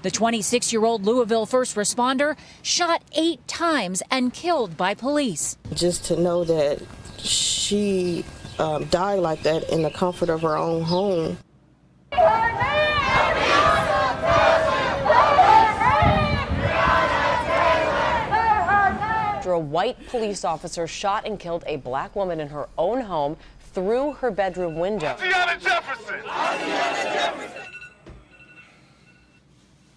The 26-year-old Louisville first responder shot 8 times and killed by police. Just to know that she died like that in the comfort of her own home. After a white police officer shot and killed a black woman in her own home through her bedroom window.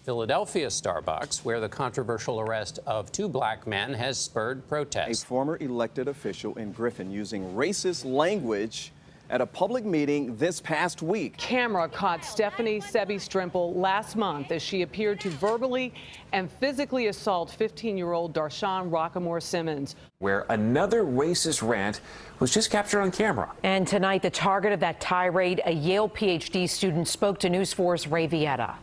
Philadelphia Starbucks, where the controversial arrest of 2 black men has spurred protests. A former elected official in Griffin using racist language at a public meeting this past week. Camera caught Stephanie Sebi-Strimple last month as she appeared to verbally and physically assault 15-year-old Darshawn Rockamore Simmons, where another racist rant was just captured on camera. And tonight, the target of that tirade, a Yale PhD student, spoke to News 4's Ray Vieta.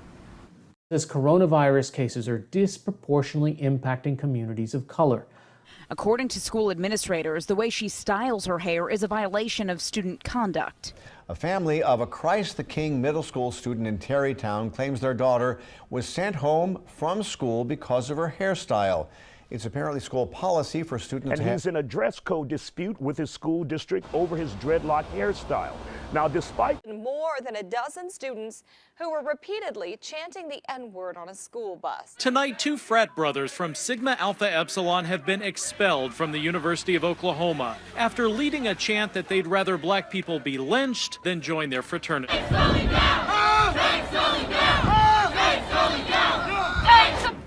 As coronavirus cases are disproportionately impacting communities of color. According to school administrators, the way she styles her hair is a violation of student conduct. A family of a Christ the King middle school student in Terrytown claims their daughter was sent home from school because of her hairstyle. It's apparently school policy for students and he's in a dress code dispute with his school district over his dreadlock hairstyle. Now, despite more than a dozen students who were repeatedly chanting the N-word on a school bus. Tonight, 2 frat brothers from Sigma Alpha Epsilon have been expelled from the University of Oklahoma after leading a chant that they'd rather black people be lynched than join their fraternity.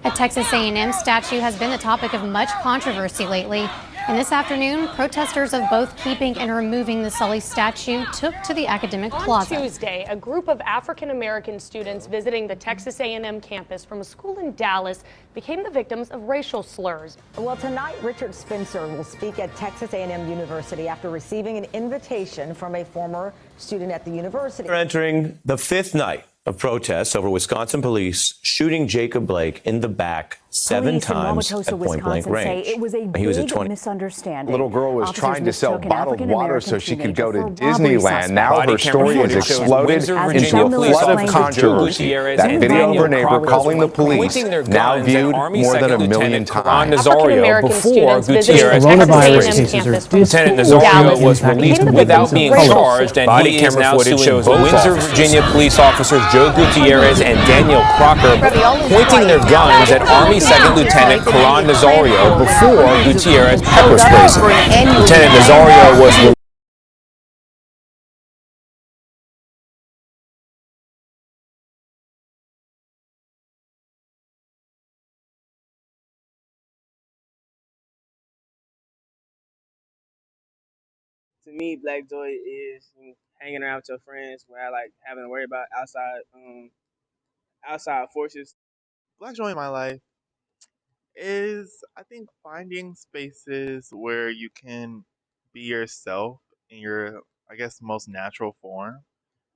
A Texas A&M statue has been the topic of much controversy lately. And this afternoon, protesters of both keeping and removing the Sully statue took to the academic plaza. On Tuesday, a group of African-American students visiting the Texas A&M campus from a school in Dallas became the victims of racial slurs. Well, tonight, Richard Spencer will speak at Texas A&M University after receiving an invitation from a former student at the university. We're entering the 5th night of protests over Wisconsin police shooting Jacob Blake in the back 7 times at point-blank range. It was a big misunderstanding. Little girl was trying to sell bottled water so she could go to Disneyland. Now her story has exploded into a flood of controversy. That video of her neighbor calling the police, now viewed more than 1 million times. Nazario before Gutierrez. Lieutenant Nazario was released without being charged, and body camera footage shows Windsor, Virginia police officers Joe Gutierrez and Daniel Crocker pointing their guns at Army Second Lieutenant Karan Nazario before Gutierrez pepper sprays him. Lieutenant Nazario was To me, Black Joy is hanging around with your friends without like having to worry about outside forces. Black Joy in my life is, I think, finding spaces where you can be yourself in your, I guess, most natural form.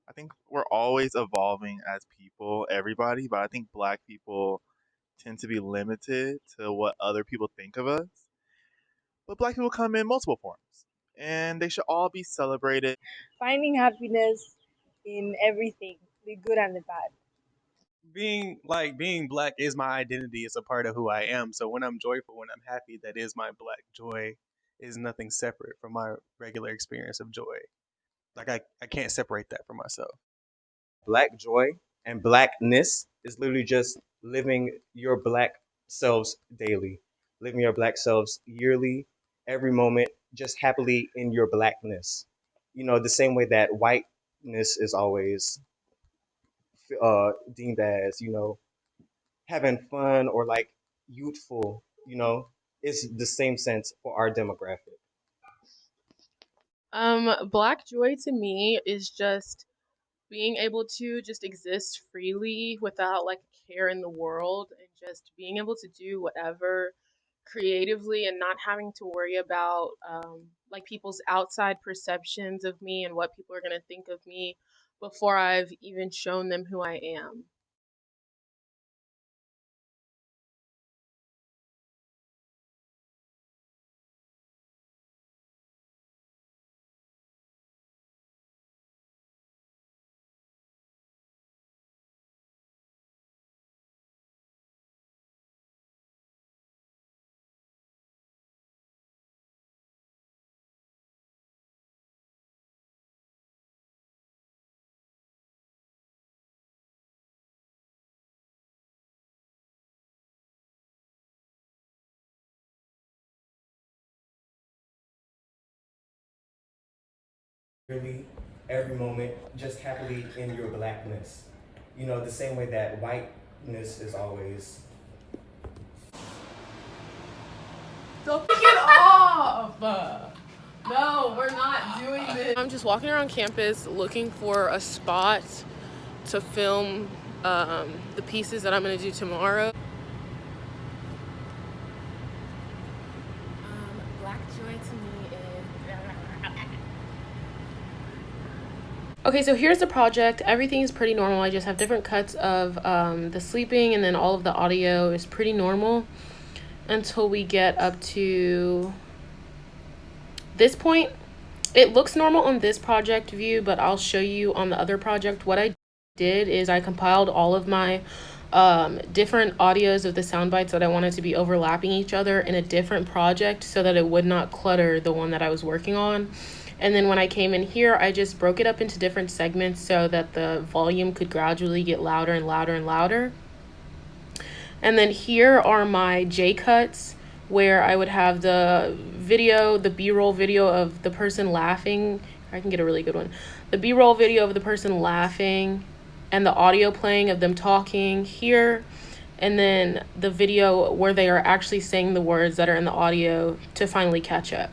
I think we're always evolving as people, everybody, but I think Black people tend to be limited to what other people think of us. But Black people come in multiple forms, and they should all be celebrated. Finding happiness in everything, the good and the bad. Being Black is my identity. It's a part of who I am. So when I'm joyful, when I'm happy, that is my Black joy. Is nothing separate from my regular experience of joy. Like I can't separate that from myself. Black joy and Blackness is literally just living your Black selves daily, living your Black selves yearly, every moment, just happily in your Blackness. You know, the same way that whiteness is always deemed as, you know, having fun or like youthful, you know, it's the same sense for our demographic. Black joy to me is just being able to just exist freely without like a care in the world, and just being able to do whatever creatively and not having to worry about like people's outside perceptions of me and what people are going to think of me before I've even shown them who I am. Really, every moment, just happily in your blackness. You know, the same way that whiteness is always. Don't pick it off! No, we're not doing this. I'm just walking around campus looking for a spot to film the pieces that I'm going to do tomorrow. Black joy to me is... Okay, so here's the project. Everything is pretty normal. I just have different cuts of the sleeping, and then all of the audio is pretty normal until we get up to this point. It looks normal on this project view, but I'll show you on the other project. What I did is I compiled all of my different audios of the sound bites that I wanted to be overlapping each other in a different project so that it would not clutter the one that I was working on. And then when I came in here, I just broke it up into different segments so that the volume could gradually get louder and louder and louder. And then here are my J cuts, where I would have the video, the B-roll video of the person laughing. I can get a really good one. The B-roll video of the person laughing and the audio playing of them talking here. And then the video where they are actually saying the words that are in the audio to finally catch up.